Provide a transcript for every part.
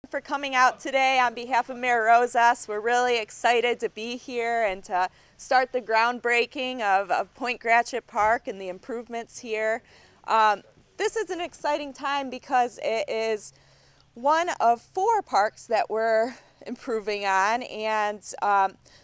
For coming out today on behalf of Mayor Rosas. We're really excited to be here and to start the groundbreaking of Point Gratiot Park and the improvements here. This is an exciting time because it is one of 4 parks that we're improving on, and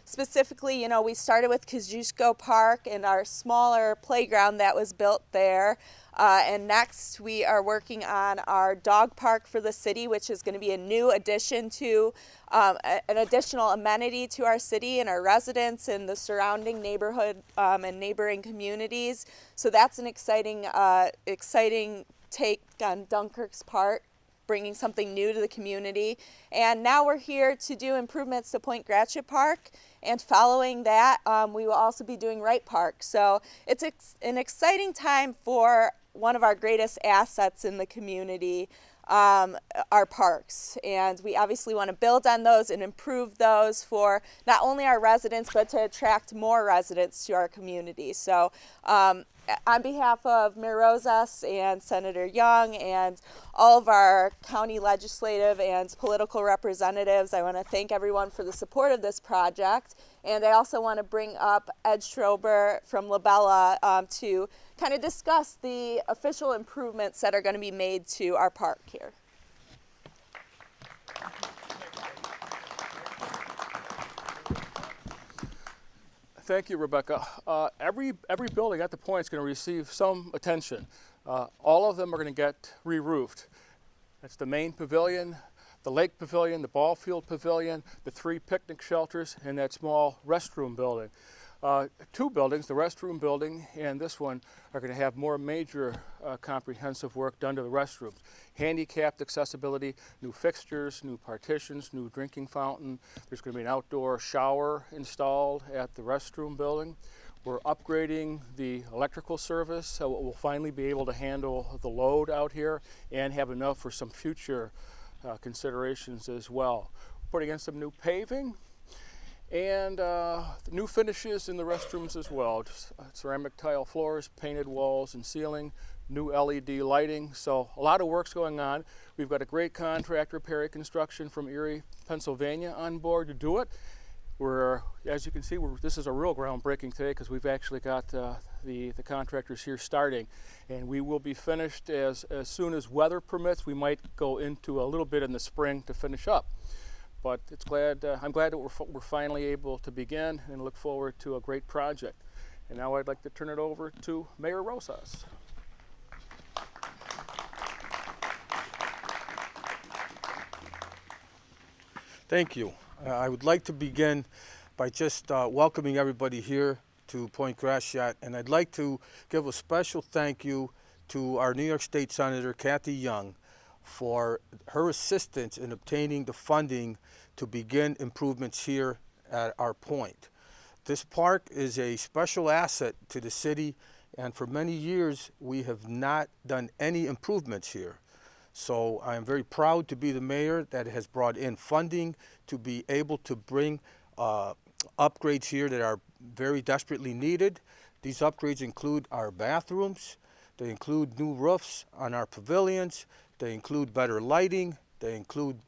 specifically, we started with Kosciuszko Park and our smaller playground that was built there. And next we are working on our dog park for the city, which is going to be a new addition to an additional amenity to our city and our residents and the surrounding neighborhood and neighboring communities. So that's an exciting take on Dunkirk's part, bringing something new to the community. And now we're here to do improvements to Point Gratiot Park, and following that we will also be doing Wright Park. So it's an exciting time for one of our greatest assets in the community, our parks, and we obviously want to build on those and improve those for not only our residents but to attract more residents to our community. So on behalf of Mayor Rosas and Senator Young and all of our county legislative and political representatives, I want to thank everyone for the support of this project. And I also want to bring up Ed Schrober from Labella to kind of discuss the official improvements that are going to be made to our park here. Thank you, Rebecca. Every building at the point is going to receive some attention. All of them are going to get re-roofed. That's the main pavilion, the lake pavilion, the ball field pavilion, the 3 picnic shelters, and that small restroom building. 2 buildings, the restroom building and this one, are going to have more major comprehensive work done to the restrooms. Handicapped accessibility, new fixtures, new partitions, new drinking fountain. There's going to be an outdoor shower installed at the restroom building. We're upgrading the electrical service so we'll finally be able to handle the load out here and have enough for some future considerations as well. Putting in some new paving and new finishes in the restrooms as well. Just, ceramic tile floors, painted walls and ceiling, new LED lighting. So a lot of work's going on. We've got a great contractor, Perry Construction from Erie, Pennsylvania, on board to do it. As you can see, this is a real groundbreaking today because we've actually got the contractors here starting, and we will be finished as soon as weather permits. We might go into a little bit in the spring to finish up. But I'm glad that we're finally able to begin and look forward to a great project. And now I'd like to turn it over to Mayor Rosas. Thank you. I would like to begin by just welcoming everybody here to Point Gratiot, and I'd like to give a special thank you to our New York State Senator Kathy Young for her assistance in obtaining the funding to begin improvements here at our point. This park is a special asset to the city, and for many years we have not done any improvements here. So I am very proud to be the mayor that has brought in funding to be able to bring upgrades here that are very desperately needed. These upgrades include our bathrooms, they include new roofs on our pavilions, they include better lighting, they include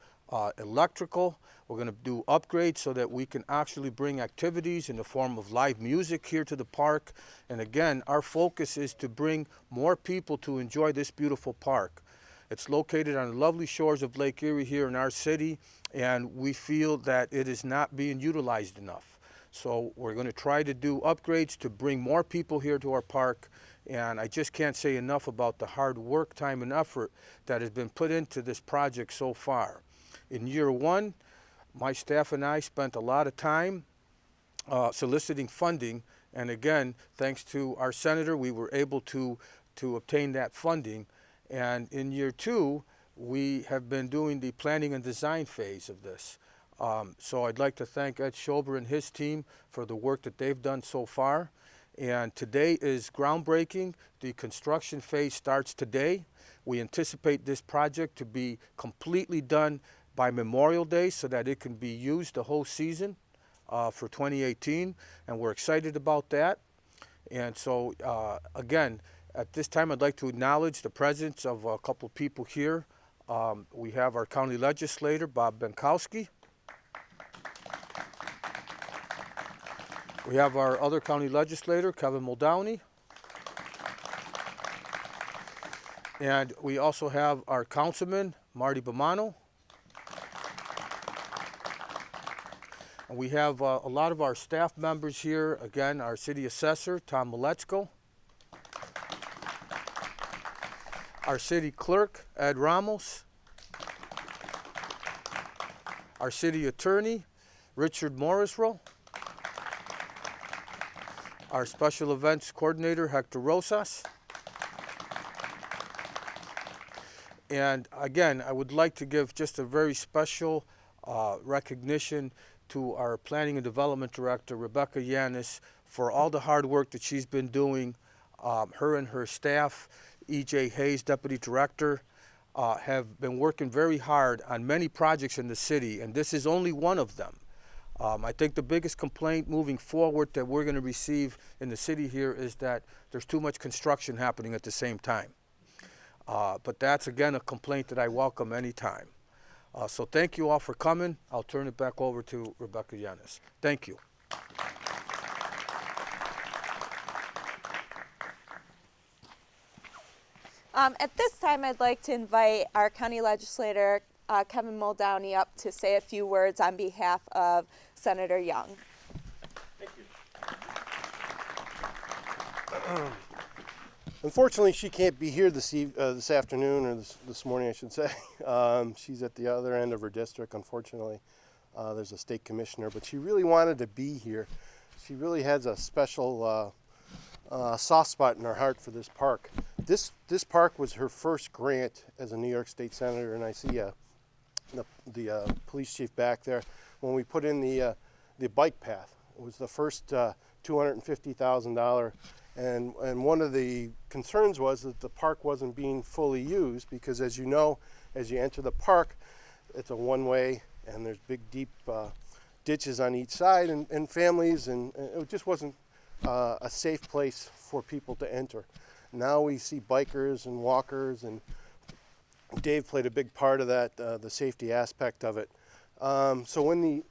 electrical. We're going to do upgrades so that we can actually bring activities in the form of live music here to the park. And again, our focus is to bring more people to enjoy this beautiful park. It's located on the lovely shores of Lake Erie here in our city, and we feel that it is not being utilized enough. So we're going to try to do upgrades to bring more people here to our park, and I just can't say enough about the hard work, time, and effort that has been put into this project so far. In year 1, my staff and I spent a lot of time soliciting funding, and again, thanks to our senator, we were able to obtain that funding. And in year 2, we have been doing the planning and design phase of this. So I'd like to thank Ed Schober and his team for the work that they've done so far. And today is groundbreaking. The construction phase starts today. We anticipate this project to be completely done by Memorial Day so that it can be used the whole season for 2018. And we're excited about that. And so, again, at this time, I'd like to acknowledge the presence of a couple of people here We have our county legislator, Bob Kowski. We have our other county legislator, Kevin Muldowney. And we also have our councilman, Marty Bomano. And we have a lot of our staff members here. Again, our city assessor, Tom Miletsko. Our city clerk, Ed Ramos. Our city attorney, Richard Morrisroe. Our special events coordinator, Hector Rosas. And again, I would like to give just a very special recognition to our Planning and Development Director, Rebecca Yanis, for all the hard work that she's been doing. Her and her staff, E.J. Hayes, Deputy Director, have been working very hard on many projects in the city, and this is only one of them. I think the biggest complaint moving forward that we're going to receive in the city here is that there's too much construction happening at the same time. But that's, again, a complaint that I welcome anytime. So thank you all for coming. I'll turn it back over to Rebecca Yanis. Thank you. At this time, I'd like to invite our county legislator, Kevin Muldowney, up to say a few words on behalf of Senator Young. Thank you. Unfortunately, she can't be here this afternoon, or this morning, I should say. She's at the other end of her district, unfortunately. There's a state commissioner, but she really wanted to be here. She really has a special soft spot in her heart for this park. This park was her first grant as a New York State Senator, and I see the police chief back there. When we put in the bike path, it was the first $250,000. And one of the concerns was that the park wasn't being fully used because, as you know, as you enter the park, it's a one-way and there's big, deep ditches on each side and families, and it just wasn't a safe place for people to enter. Now we see bikers and walkers, and Dave played a big part of that, the safety aspect of it. So when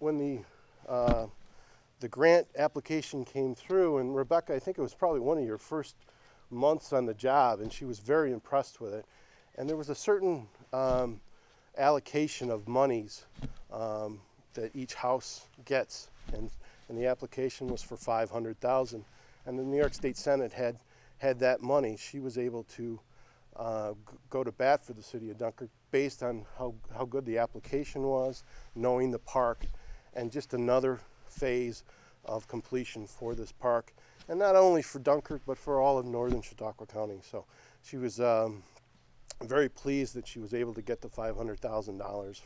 the grant application came through, and Rebecca, I think it was probably one of your first months on the job, and she was very impressed with it. And there was a certain allocation of monies that each house gets, and the application was for $500,000. And the New York State Senate had that money. She was able to go to bat for the city of Dunkirk based on how good the application was, knowing the park, and just another phase of completion for this park, and not only for Dunkirk but for all of northern Chautauqua County. So she was very pleased that she was able to get the $500,000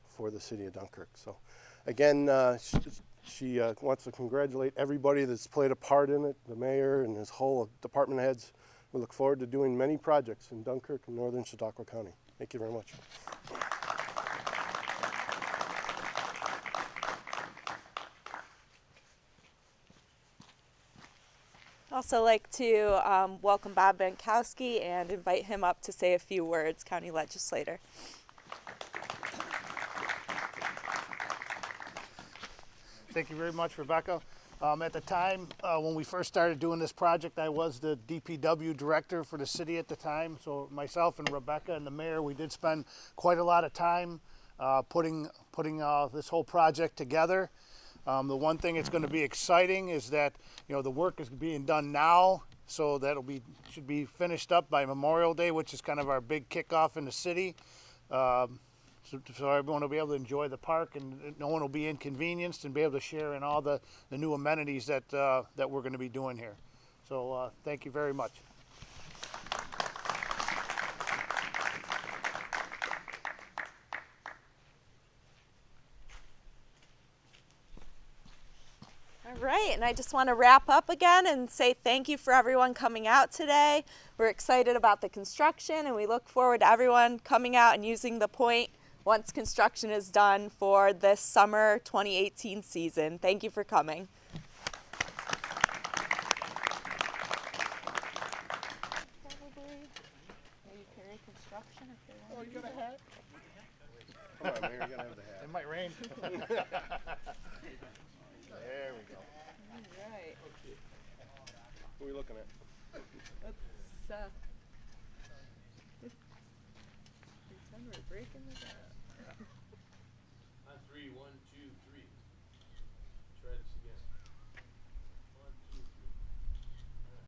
for the city of Dunkirk. So again, she wants to congratulate everybody that's played a part in it, the mayor and his whole department heads. We look forward to doing many projects in Dunkirk and northern Chautauqua County. Thank you very much. Also like to welcome Bob Kowski and invite him up to say a few words, County Legislator. Thank you very much, Rebecca. At the time, when we first started doing this project, I was the DPW director for the city at the time. So myself and Rebecca and the mayor, we did spend quite a lot of time putting this whole project together. The one thing that's going to be exciting is that, you know, the work is being done now, so that'll should be finished up by Memorial Day, which is kind of our big kickoff in the city. So everyone will be able to enjoy the park, and no one will be inconvenienced, and be able to share in all the new amenities that we're going to be doing here. So thank you very much. All right, and I just want to wrap up again and say thank you for everyone coming out today. We're excited about the construction, and we look forward to everyone coming out and using the point once construction is done for this summer 2018 season. Thank you for coming. Oh, you got a hat? It might rain. There we go. All right. What are we looking at? Let's pretend we're breaking this up. On 3, 1, 2.